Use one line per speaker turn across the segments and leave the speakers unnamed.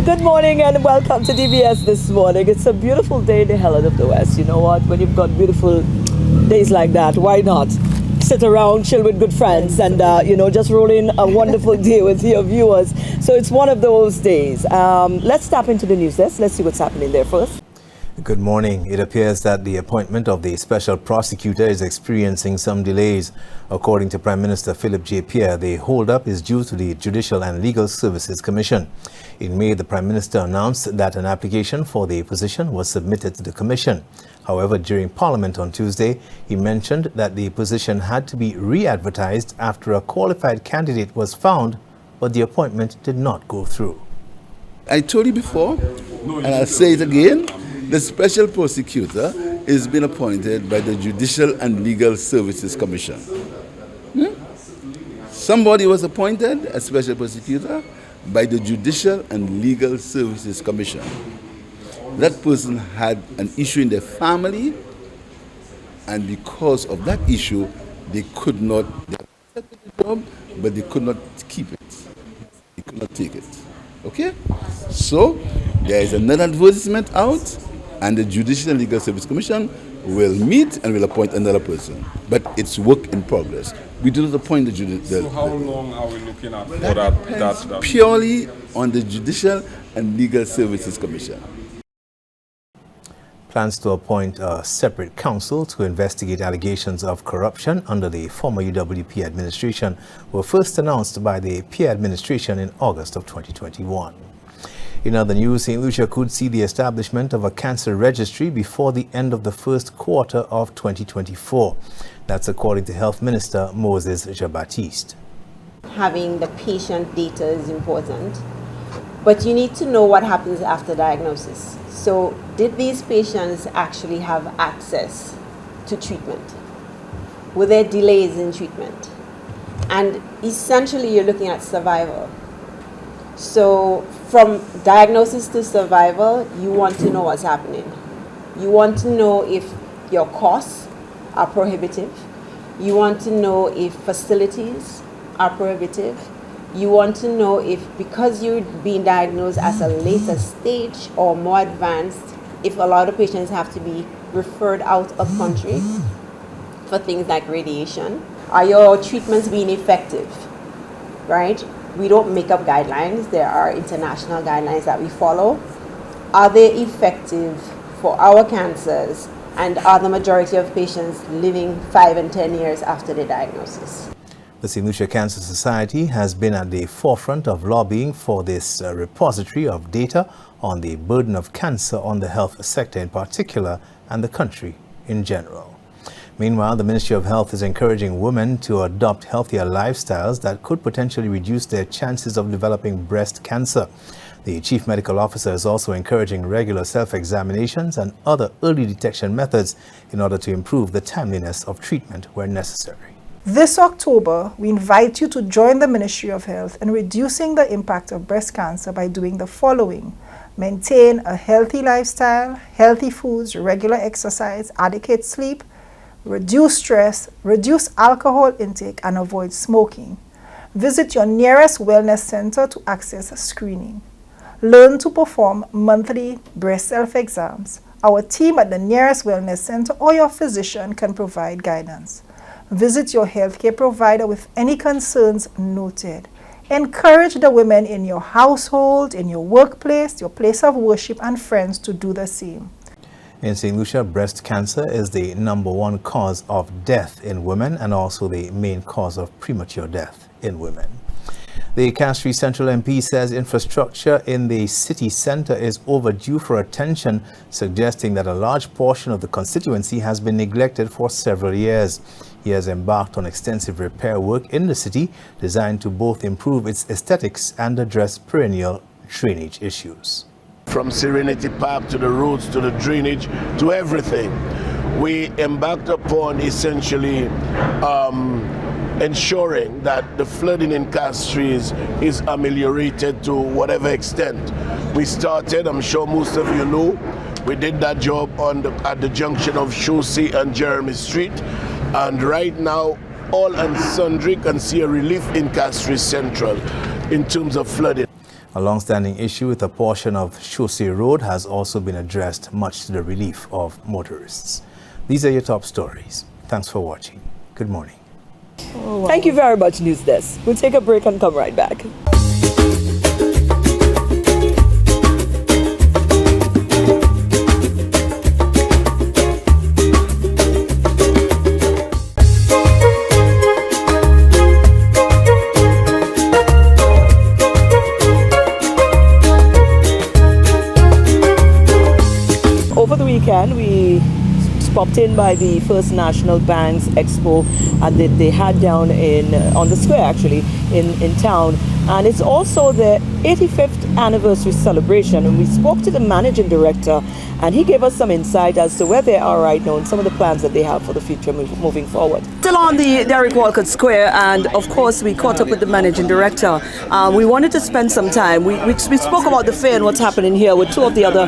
Good morning and welcome to DBS this morning. It's a beautiful day in the Helen of the West. You know what? When you've got beautiful days like that, why not sit around, chill with good friends, and just roll in a wonderful day with your viewers. So it's one of those days. Let's tap into the news desk. Let's see what's happening there first.
Good morning. It appears that the appointment of the special prosecutor is experiencing some delays. According to Prime Minister Philip J. Pierre, the hold-up is due to the Judicial and Legal Services Commission. In May, the Prime Minister announced that an application for the position was submitted to the Commission. However, during Parliament on Tuesday, he mentioned that the position had to be re-advertised after a qualified candidate was found, but the appointment did not go through.
I told you before, and I'll say it again, the special prosecutor is being appointed by the Judicial and Legal Services Commission. Somebody was appointed as special prosecutor by the Judicial and Legal Services Commission. That person had an issue in their family, and because of that issue, they could not accept the job, but they could not keep it. They could not take it. Okay? So, there is another advertisement out, and the Judicial and Legal Service Commission will meet and will appoint another person. But it's work in progress. We do not appoint the judicial.
So how long are we looking at for that?
Purely on the Judicial and Legal Services Commission.
Plans to appoint a separate counsel to investigate allegations of corruption under the former UWP administration were first announced by the Pierre administration in August of 2021. In other news, St. Lucia could see the establishment of a cancer registry before the end of the first quarter of 2024. That's according to Health Minister Moses Jean-Baptiste.
Having the patient data is important, but you need to know what happens after diagnosis. So, did these patients actually have access to treatment? Were there delays in treatment? And essentially, you're looking at survival. So, from diagnosis to survival, you want to know what's happening. You want to know if your costs are prohibitive. You want to know if facilities are prohibitive. You want to know if, because you're being diagnosed as a later stage or more advanced, if a lot of patients have to be referred out of country for things like radiation. Are your treatments being effective, right? We don't make up guidelines. There are international guidelines that we follow. Are they effective for our cancers? And are the majority of patients living 5 and 10 years after their diagnosis?
The St. Lucia Cancer Society has been at the forefront of lobbying for this repository of data on the burden of cancer on the health sector in particular and the country in general. Meanwhile, the Ministry of Health is encouraging women to adopt healthier lifestyles that could potentially reduce their chances of developing breast cancer. The Chief Medical Officer is also encouraging regular self-examinations and other early detection methods in order to improve the timeliness of treatment where necessary.
This October, we invite you to join the Ministry of Health in reducing the impact of breast cancer by doing the following. Maintain a healthy lifestyle, healthy foods, regular exercise, adequate sleep, reduce stress, reduce alcohol intake, and avoid smoking. Visit your nearest wellness center to access screening. Learn to perform monthly breast self-exams. Our team at the nearest wellness center or your physician can provide guidance. Visit your healthcare provider with any concerns noted. Encourage the women in your household, in your workplace, your place of worship, and friends to do the same.
In St. Lucia, breast cancer is the #1 cause of death in women and also the main cause of premature death in women. The Castries Central MP says infrastructure in the city centre is overdue for attention, suggesting that a large portion of the constituency has been neglected for several years. He has embarked on extensive repair work in the city designed to both improve its aesthetics and address perennial drainage issues.
From Serenity Park to the roads to the drainage to everything, we embarked upon essentially ensuring that the flooding in Castries is ameliorated to whatever extent. We started, I'm sure most of you know, we did that job at the junction of Chaussee and Jeremy Street, and right now all and sundry can see a relief in Castries Central in terms of flooding.
A long-standing issue with a portion of Chaussee Road has also been addressed, much to the relief of motorists. These are your top stories. Thanks for watching. Good morning.
Oh, wow. Thank you very much, News Desk. We'll take a break and come right back. Over the weekend, we popped in by the First National Bank's Expo, and they had down on the square actually in town, and it's also the 85th anniversary celebration. And we spoke to the managing director, and he gave us some insight as to where they are right now and some of the plans that they have for the future moving forward. Still on the Derek Walcott Square, and of course we caught up with the managing director. We wanted to spend some time. We spoke about the fair and what's happening here with two of the other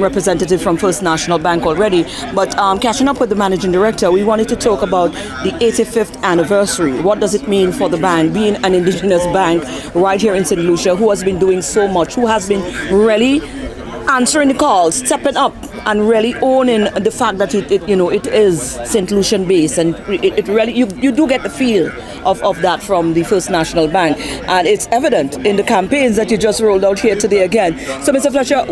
representatives from First National Bank already, but catching up with the managing director, we wanted to talk about the 85th anniversary. What does it mean for the bank, being an indigenous bank right here in St. Lucia, who has been doing so much, who has been really answering the calls, stepping up, and really owning the fact that it is St. Lucian based, and it really you do get the feel of that from the First National Bank, and it's evident in the campaigns that you just rolled out here today again. So, Mr. Fletcher,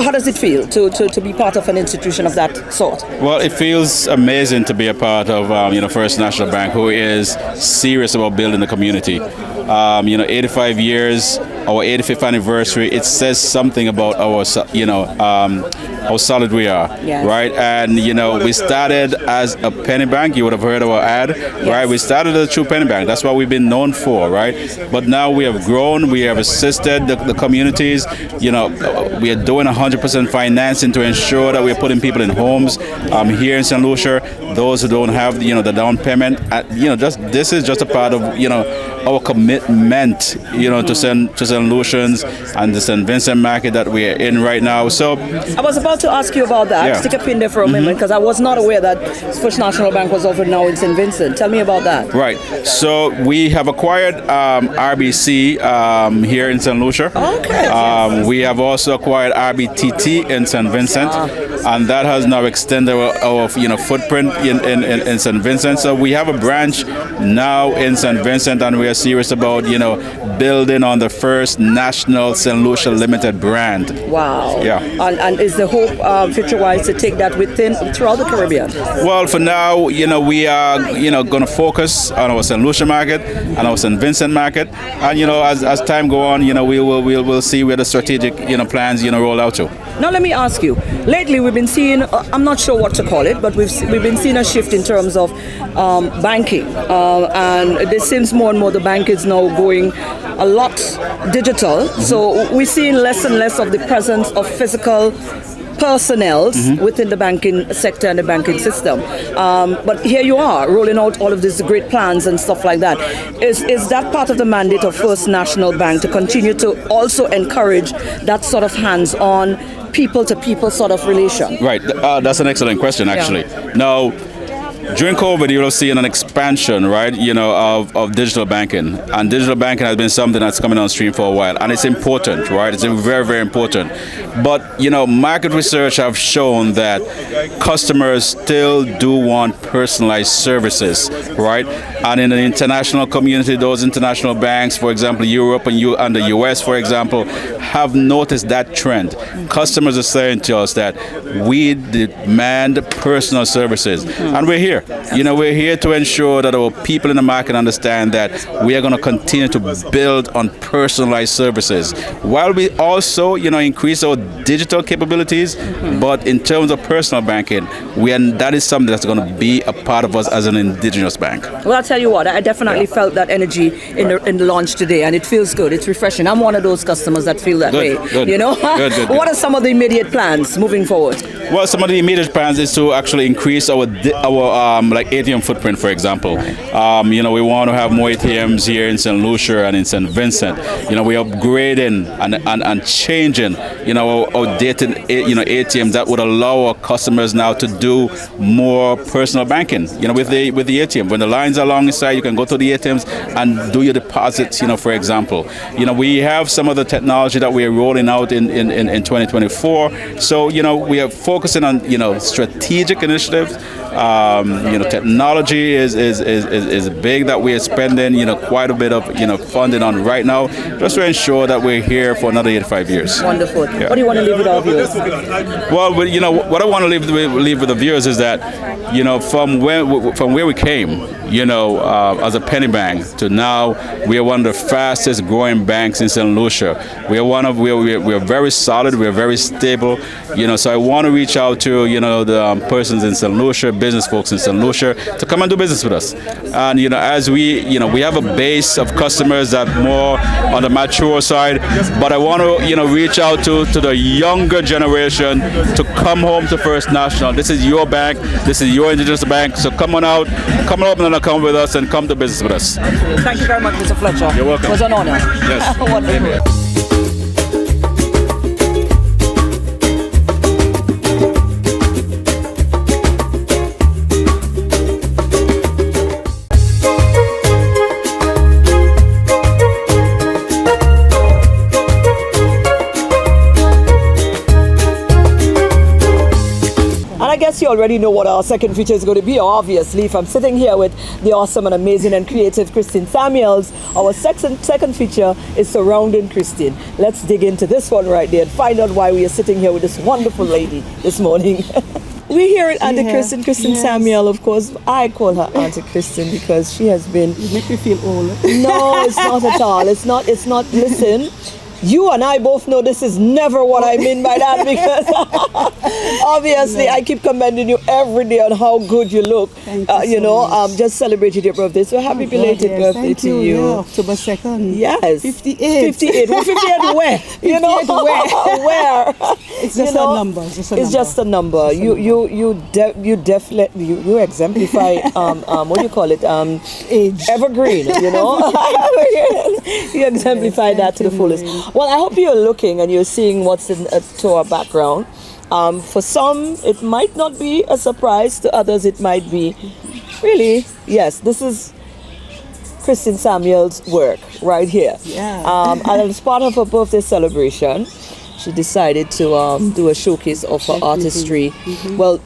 how does it feel to be part of an institution of that sort?
Well, it feels amazing to be a part of First National Bank, who is serious about building the community. 85 years, our 85th anniversary, it says something about how solid we are, yes. Right? And we started as a penny bank. You would have heard our ad, yes. Right? We started as a true penny bank. That's what we've been known for, right? But now we have grown. We have assisted the communities. We are doing 100% financing to ensure that we're putting people in homes here in St. Lucia. Those who don't have the down payment, this is just a part of our commitment, to St. Lucians and the St. Vincent market that we are in right now. So
I was about to ask you about that. Yeah. Stick a pin there for a moment, because I was not aware that First National Bank was offered now in St. Vincent. Tell me about that.
Right. So we have acquired RBC here in St. Lucia. Okay. We have also acquired RBTT in St. Vincent, and that has now extended our footprint in St. Vincent. So we have a branch now in St. Vincent, and we are serious about building on the First National St. Lucia Limited brand.
Wow.
Yeah.
And is the hope future-wise to take that throughout the Caribbean?
Well, for now, we are going to focus on our St. Lucia market and our St. Vincent market, and as time go on, we'll see where the strategic plans roll out to.
Now let me ask you. Lately, we've been seeing, I'm not sure what to call it, but we've been seeing a shift in terms of banking, and it seems more and more the bank is now going a lot digital. Mm-hmm. So we're seeing less and less of the presence of physical personnel within the banking sector and the banking system. But here you are, rolling out all of these great plans and stuff like that. Is that part of the mandate of First National Bank to continue to also encourage that sort of hands-on, people-to-people sort of relation?
Right. That's an excellent question, actually. Yeah. Now, during COVID, you'll see an expansion, right, of digital banking. And digital banking has been something that's coming on stream for a while. And it's important, right? It's very, very important. But, market research have shown that customers still do want personalized services, right? And in the international community, those international banks, for example, Europe and the US, for example, have noticed that trend. Customers are saying to us that we demand personal services. And we're here. We're here to ensure that our people in the market understand that we are going to continue to build on personalized services, while we also, increase our digital capabilities. But in terms of personal banking, that is something that's going to be a part of us as an indigenous bank.
Well, I'll tell you what, I definitely felt that energy in the launch today, and it feels good. It's refreshing. I'm one of those customers that feel that way.
Good. Good.
What are some of the immediate plans moving forward?
Well, some of the immediate plans is to actually increase our like ATM footprint, for example. You know, we want to have more ATMs here in St. Lucia and in St. Vincent. You know, we're upgrading and changing, you know, outdated, ATMs that would allow our customers now to do more personal banking. You know, with the ATM, when the lines are long inside, you can go to the ATMs and do your deposits. You know, for example, you know, we have some of the technology that we're rolling out in 2024. So, you know, we are focusing on, you know, strategic initiatives. You know, technology is big that we are spending, you know, quite a bit of, you know, funding on right now, just to ensure that we're here for another 85 years.
Wonderful.
Yeah.
What do you want to leave with our viewers?
Well, you know, what I want to leave with the viewers is that, you know, from where we came, you know, as a penny bank to now, we are one of the fastest growing banks in St. Lucia. We're very solid, we're very stable, you know, so I want to reach out to, you know, the persons in St. Lucia, business folks in St. Lucia, to come and do business with us. And, you know, as we have a base of customers that more on the mature side, but I want to, you know, reach out to the younger generation to come home to First National. This is your bank, this is your indigenous bank, so come on out, come and open an account with us and come to business with us.
Thank you very much, Mr. Fletcher.
You're welcome.
It was an honor.
Yes.
Wonderful. I guess you already know what our second feature is going to be, obviously. If I'm sitting here with the awesome and amazing and creative Christine Samuels, our second feature is surrounding Christine. Let's dig into this one right there and find out why we are sitting here with this wonderful lady this morning. We're here at Auntie Christine Samuel, of course. I call her Auntie Christine because she has been...
You make me feel old.
No, it's not at all. It's not. Listen. You and I both know this is never what I mean by that, because obviously I keep commending you every day on how good you look.
Thank you
just celebrated your birthday, so happy belated birthday to you.
Yeah, October 2nd.
Yes.
58.
58. Well, 58 where?
58
where?
It's just a number.
It's just a number. You definitely you exemplify what do you call it?
Age.
Evergreen. You know. You exemplify that to the fullest. Well, I hope you're looking and you're seeing what's to our background. For some, it might not be a surprise. To others, it might be. Really, yes, this is Christine Samuel's work right here.
Yeah.
And as part of her birthday celebration, she decided to do a showcase of her artistry. Mm-hmm. Well,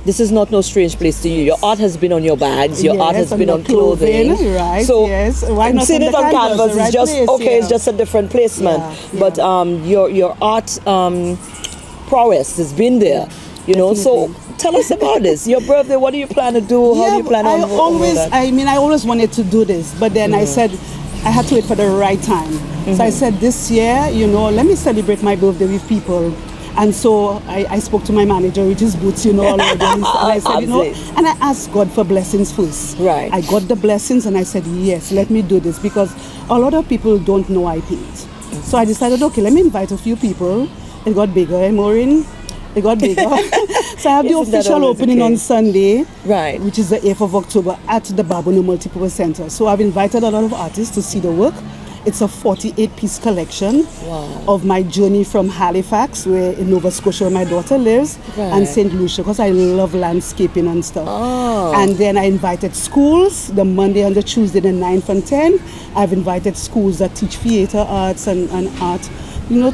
this is not no strange place to you. Your art has been on your bags. Your art has been on clothing.
Right.
So
yes. Why not
seeing it on canvas is just
place,
okay. It's just a different placement.
Yeah.
But your art prowess has been there. You know. So tell us about this. Your birthday. What do you plan to do? How do you plan on?
I always wanted to do this, but then I said I had to wait for the right time. Mm-hmm. So I said this year, let me celebrate my birthday with people. And so I spoke to my manager, which is Boots, already. And I said, and I asked God for blessings first.
Right.
I got the blessings and I said, yes, let me do this, because a lot of people don't know I paint. Mm-hmm. So I decided, okay, let me invite a few people. It got bigger, Maureen. It got bigger. So I have the official opening on Sunday, right, which is the 8th of October at the Babono Multipurpose Center. So I've invited a lot of artists to see the work. It's a 48-piece collection of my journey from Halifax, where in Nova Scotia where my daughter lives, and St. Lucia, because I love landscaping and stuff. Oh. And then I invited schools, the Monday and the Tuesday, the 9th and 10th. I've invited schools that teach theater arts and art,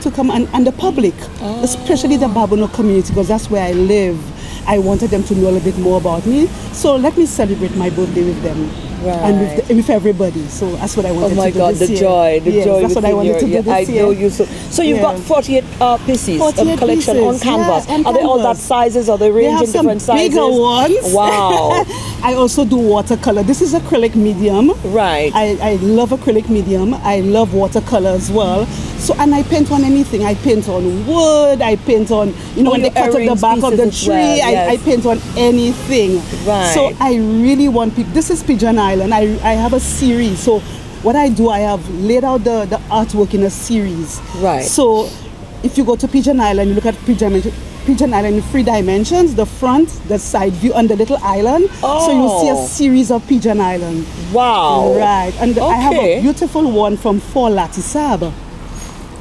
to come, and the public, especially the Babono community, because that's where I live. I wanted them to know a little bit more about me. So let me celebrate my birthday with them. Right. And with everybody. So that's what I wanted to do.
Oh my God, the joy.
That's what I wanted to do this year.
I know you so you've got 48 pieces of collection on canvas. Are they all that sizes? Are they range in different sizes?
Bigger ones.
Wow.
I also do watercolor. This is acrylic medium.
Right.
I love acrylic medium. I love watercolor as well. So, and I paint on anything. I paint on wood. I paint on, when they cut up the back of the tree, I paint on anything.
Right.
So I really want people. This is Pigeon Island. I have a series. So what I do, I have laid out the artwork in a series.
Right.
So if you go to Pigeon Island, you look at Pigeon Pigeon Island in 3 dimensions, the front, the side view, and the little island. So you see a series of Pigeon Island.
Wow.
Right. And I have a beautiful one from Fort Latisab.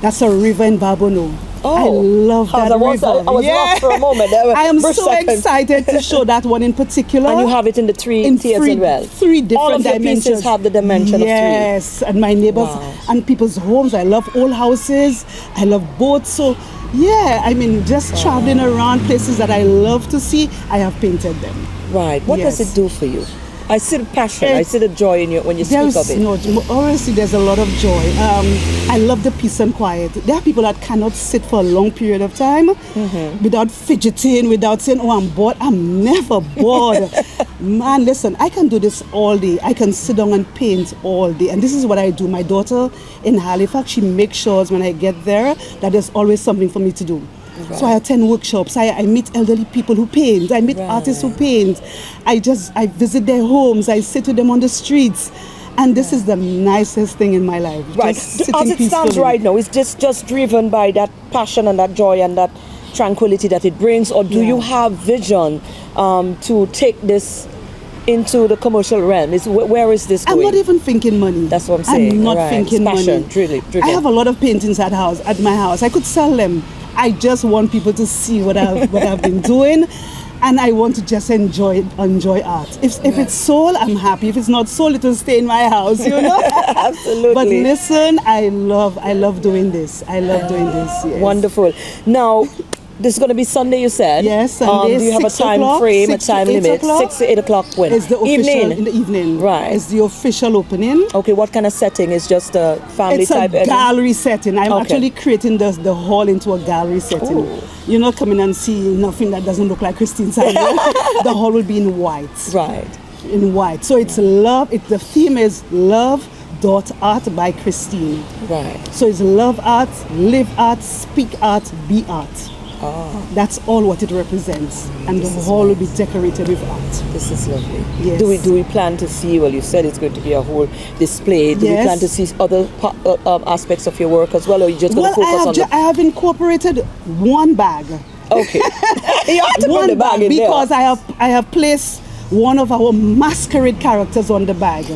That's a river in Babono. I love that river.
I was lost for a moment.
I am so excited to show that one in particular.
And you have it in the 3 tiers as well.
3 different
all of
dimensions.
Your pieces have the dimension of 3.
Yes, and my neighbors and people's homes. I love old houses. I love boats. So yeah, I mean, just traveling around places that I love to see, I have painted them.
Right. What does it do for you? I see the passion. I see the joy in you when you speak of it.
No, honestly, there's a lot of joy. I love the peace and quiet. There are people that cannot sit for a long period of time without fidgeting, without saying, "Oh, I'm bored." I'm never bored. Man, listen, I can do this all day. I can sit down and paint all day. And this is what I do. My daughter in Halifax, she makes sure when I get there that there's always something for me to do. Right. So I attend workshops. I meet elderly people who paint. I meet artists who paint. I visit their homes. I sit with them on the streets. And this is the nicest thing in my life.
Right. As it stands right now, it's just driven by that passion and that joy and that tranquility that it brings? Or do you have vision to take this into the commercial realm? Where is this going?
I'm not even thinking money.
That's what I'm saying.
I'm not thinking
passion,
money.
Driven.
I have a lot of paintings at my house. I could sell them. I just want people to see what I've been doing, and I want to just enjoy art. If it's sold, I'm happy. If it's not sold, it will stay in my house, you know.
Absolutely.
But listen, I love doing this. I love doing this. Yes.
Wonderful. Now, this is going to be Sunday, you said?
Yes, Sunday.
Do you have a time frame, a time limit? 6 to 8 o'clock when?
It's the official, in the evening.
Right.
It's the official opening.
Okay, what kind of setting? Is just a family type?
It's a gallery setting. I'm actually creating the hall into a gallery setting.
Ooh.
You're not coming and see nothing that doesn't look like Christine's house. The hall will be in white.
Right.
In white. So it's love. The theme is love.art by Christine.
Right.
So it's love art, live art, speak art, be art. That's all what it represents, and the hall will be decorated with art.
This is lovely.
Yes.
Do we plan to see? Well, you said it's going to be a whole display. Do we plan to see other aspects of your work as well, or you just going to focus on?
I have incorporated one bag.
Okay. You have to put the bag in
because
there.
I have placed one of our masquerade characters on the bag.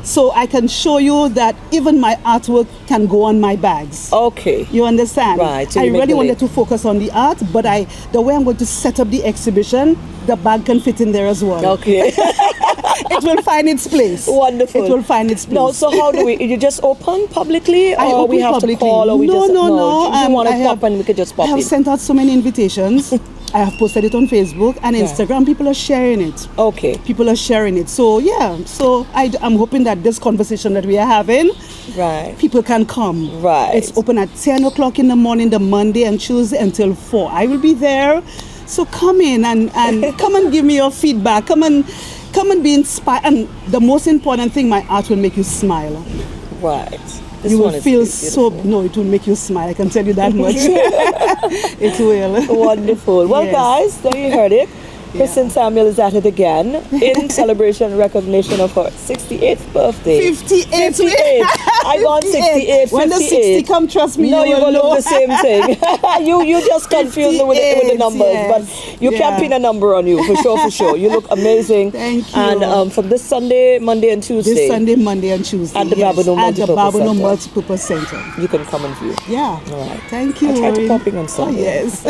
So I can show you that even my artwork can go on my bags.
Okay.
You understand?
Right. So
I really wanted to focus on the art, but the way I'm going to set up the exhibition, the bag can fit in there as well.
Okay.
It will find its place.
Wonderful.
It will find its place.
No, so how do we? You just open publicly, or we have to call, or we
no,
just
no.
If you want to pop and we could just pop in.
I have sent out so many invitations. I have posted it on Facebook and Instagram. People are sharing it.
Okay.
People are sharing it. So yeah. So I'm hoping that this conversation that we are having, people can come.
Right.
It's open at 10 o'clock in the morning, the Monday and Tuesday until 4. I will be there. So come in and come and give me your feedback. Come and be inspired. And the most important thing, my art will make you smile.
Right.
You will feel it will make you smile. I can tell you that much. It will.
Wonderful. Well, guys, there you heard it. Kristen Samuel is at it again in celebration and recognition of her 68th birthday.
58.
I got 68.
When the 60 come, trust me,
no,
you
will
know.
look the same thing. you just confuse me with the numbers, but you can't pin a number on you for sure. You look amazing.
Thank you.
And from this Sunday, Monday, and Tuesday.
This Sunday, Monday, and Tuesday.
At the Babono
Multipurpose Center.
You can come and view.
Yeah.
All right.
Thank you.
I'll try to pop in on Sunday.
Oh, yes.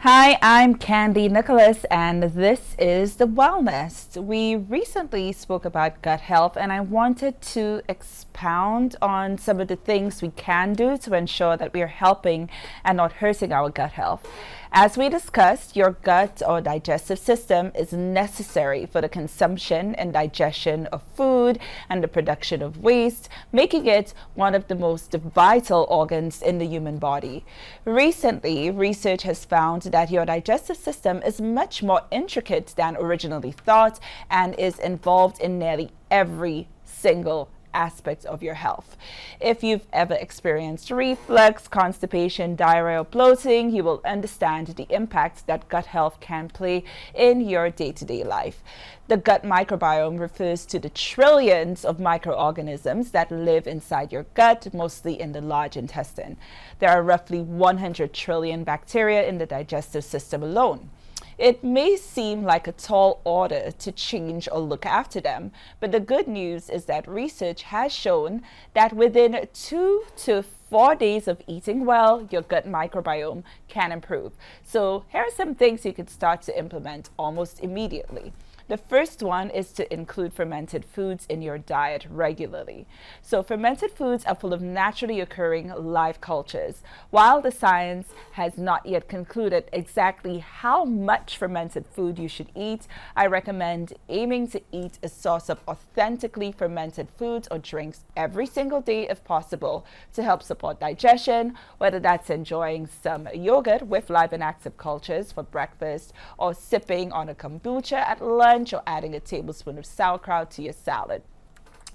Hi, I'm Candy Nicholas, and this is the Wellnest. We recently spoke about gut health, and I wanted to expand expound on some of the things we can do to ensure that we are helping and not hurting our gut health. As we discussed, your gut or digestive system is necessary for the consumption and digestion of food and the production of waste, making it one of the most vital organs in the human body. Recently, research has found that your digestive system is much more intricate than originally thought and is involved in nearly every single aspects of your health. If you've ever experienced reflux, constipation, diarrhea, or bloating, you will understand the impact that gut health can play in your day-to-day life. The gut microbiome refers to the trillions of microorganisms that live inside your gut, mostly in the large intestine. There are roughly 100 trillion bacteria in the digestive system alone. It may seem like a tall order to change or look after them, but the good news is that research has shown that within 2 to 4 days of eating well, your gut microbiome can improve. So here are some things you can start to implement almost immediately. The first one is to include fermented foods in your diet regularly. So fermented foods are full of naturally occurring live cultures. While the science has not yet concluded exactly how much fermented food you should eat, I recommend aiming to eat a source of authentically fermented foods or drinks every single day if possible to help support digestion, whether that's enjoying some yogurt with live and active cultures for breakfast or sipping on a kombucha at lunch, or adding a tablespoon of sauerkraut to your salad.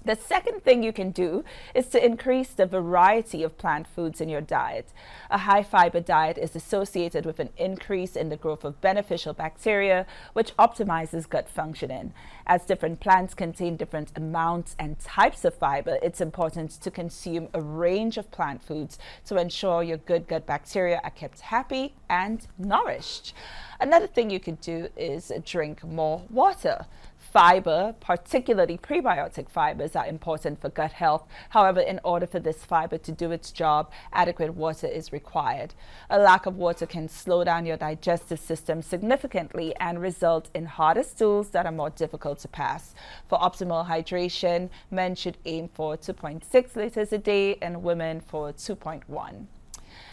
The second thing you can do is to increase the variety of plant foods in your diet. A high fiber diet is associated with an increase in the growth of beneficial bacteria, which optimizes gut functioning. As different plants contain different amounts and types of fiber, it's important to consume a range of plant foods to ensure your good gut bacteria are kept happy and nourished. Another thing you could do is drink more water. Fiber, particularly prebiotic fibers, are important for gut health. However, in order for this fiber to do its job, adequate water is required. A lack of water can slow down your digestive system significantly and result in harder stools that are more difficult to pass. For optimal hydration, men should aim for 2.6 liters a day and women for 2.1.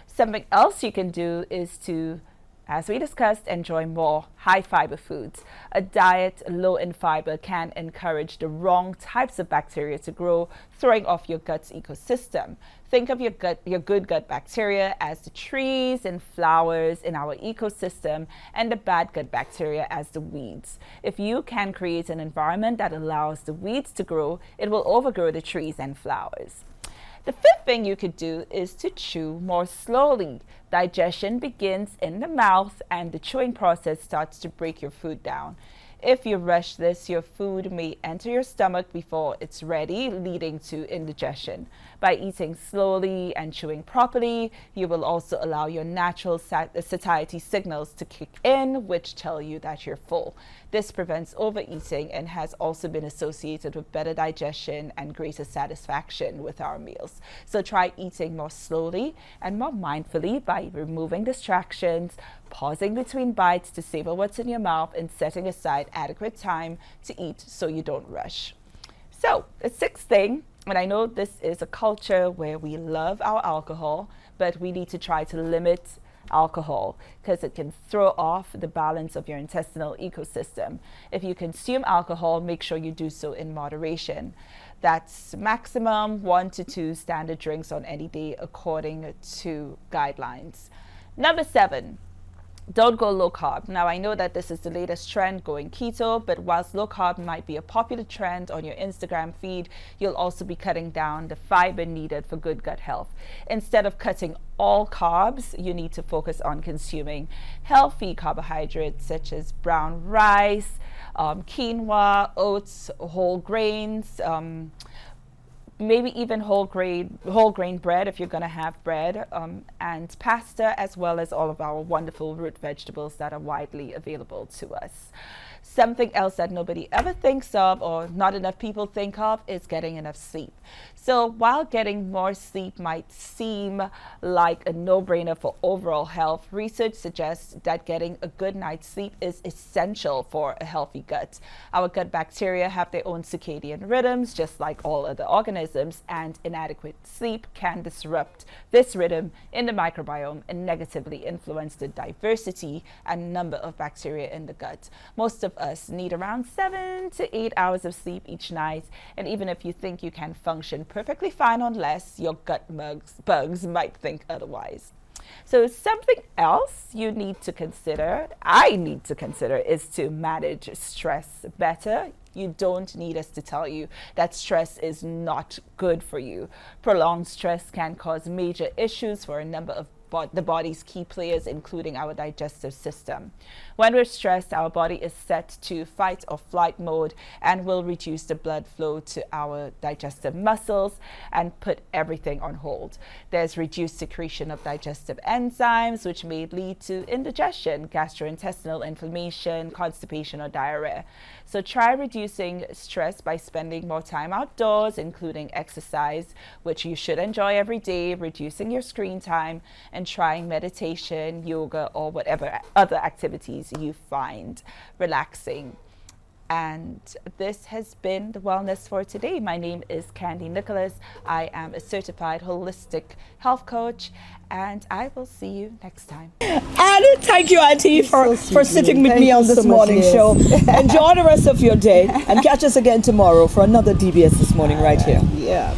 Something else you can do is to, as we discussed, enjoy more high fiber foods. A diet low in fiber can encourage the wrong types of bacteria to grow, throwing off your gut's ecosystem. Think of your good gut bacteria as the trees and flowers in our ecosystem, and the bad gut bacteria as the weeds. If you can create an environment that allows the weeds to grow, it will overgrow the trees and flowers. The fifth thing you could do is to chew more slowly. Digestion begins in the mouth, and the chewing process starts to break your food down. If you rush this, your food may enter your stomach before it's ready, leading to indigestion. By eating slowly and chewing properly, you will also allow your natural satiety signals to kick in, which tell you that you're full. This prevents overeating and has also been associated with better digestion and greater satisfaction with our meals. So try eating more slowly and more mindfully by removing distractions, pausing between bites to savor what's in your mouth, and setting aside adequate time to eat so you don't rush. So the sixth thing, and I know this is a culture where we love our alcohol, but we need to try to limit alcohol because it can throw off the balance of your intestinal ecosystem. If you consume alcohol, make sure you do so in moderation. That's maximum 1 to 2 standard drinks on any day according to guidelines. Number 7. Don't go low carb. Now, I know that this is the latest trend, going keto, but whilst low carb might be a popular trend on your Instagram feed, you'll also be cutting down the fiber needed for good gut health. Instead of cutting all carbs, you need to focus on consuming healthy carbohydrates such as brown rice, quinoa, oats, whole grains, maybe even whole grain bread if you're going to have bread, and pasta, as well as all of our wonderful root vegetables that are widely available to us. Something else that nobody ever thinks of, or not enough people think of, is getting enough sleep. So while getting more sleep might seem like a no-brainer for overall health, research suggests that getting a good night's sleep is essential for a healthy gut. Our gut bacteria have their own circadian rhythms, just like all other organisms, and inadequate sleep can disrupt this rhythm in the microbiome and negatively influence the diversity and number of bacteria in the gut. Most of us need around 7 to 8 hours of sleep each night, and even if you think you can function perfectly fine on less, your gut bugs might think otherwise. So something else you need to consider, I need to consider, is to manage stress better. You don't need us to tell you that stress is not good for you. Prolonged stress can cause major issues for a number of the body's key players, including our digestive system. When we're stressed, our body is set to fight or flight mode and will reduce the blood flow to our digestive muscles and put everything on hold. There's reduced secretion of digestive enzymes, which may lead to indigestion, gastrointestinal inflammation, constipation, or diarrhea. So try reducing stress by spending more time outdoors, including exercise, which you should enjoy every day, reducing your screen time, and trying meditation, yoga, or whatever other activities you find relaxing. And this has been the Wellness for today. My name is Candy Nicholas. I am a certified holistic health coach, and I will see you next time.
And thank you, Auntie, for sitting with me on this morning show. Enjoy the rest of your day, and catch us again tomorrow for another DBS This Morning right here.
Yeah.